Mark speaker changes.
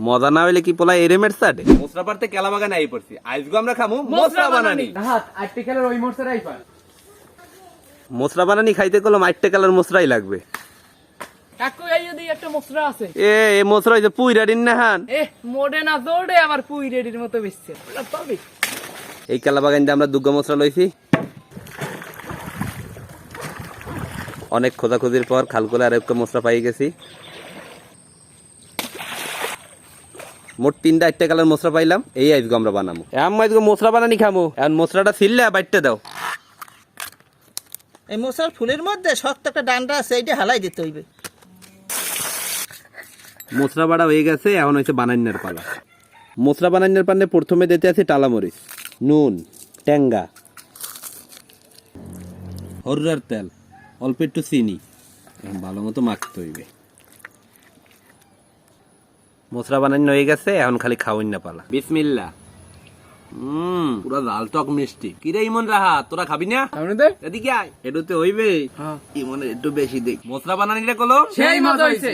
Speaker 1: মজা না হইলে কি পোলা এরেমের সাডে মশলা পারতে কেলা বাগানে আই পড়ছি আজগো আমরা খামু মশলা বানানি
Speaker 2: হাত আটটি খেলার ওই মশলাটাই পান
Speaker 1: মশলা বানানি খাইতে গেলে 8 টাকার মশলাই লাগবে
Speaker 2: কাকু এই যদি একটা মশলা আছে
Speaker 1: এ মশলা হইছে পুইরা দিন না হান
Speaker 2: এ মোডে না দৌড়ে আবার পুই রেডির মতো বেচছে পাবে
Speaker 1: এই কেলা বাগান দিয়ে আমরা দুগ্গা মশলা লইছি অনেক খোঁজাখুঁজির পর খালকুলে আর একটা মশলা পাই গেছি মোট 3টা 8 টাকার মশলা পাইলাম এই আজকে আমরা বানাবো আমি আজকে মশলা বানানি খামু এখন মশলাটা ছিললে বাইটতে দাও
Speaker 3: এই মশার ফুলের মধ্যে শক্ত একটা ডান্ডা আছে এইটা হালাই দিতে হইবে
Speaker 1: মশলা বাড়া হয়ে গেছে এখন হচ্ছে বানান্নার পালা মশলা বানান্নার পান্নে প্রথমে দিতে আছে টালামরিচ নুন ট্যাঙ্গা হরুরার তেল অল্প একটু চিনি এখন ভালো মতো মাখতে হইবে মশলা বানানো হয়ে গেছে এখন খালি খাওয়াই না পালা বিসমিল্লাহ পুরা লাল টক মিষ্টি কিরে ইমন রাহা তোরা খাবি না এদিকে আয় এটুতে হইবে ইমন একটু বেশি দেখ মশলা বানানিটা কলো
Speaker 2: সেই মজা হইছে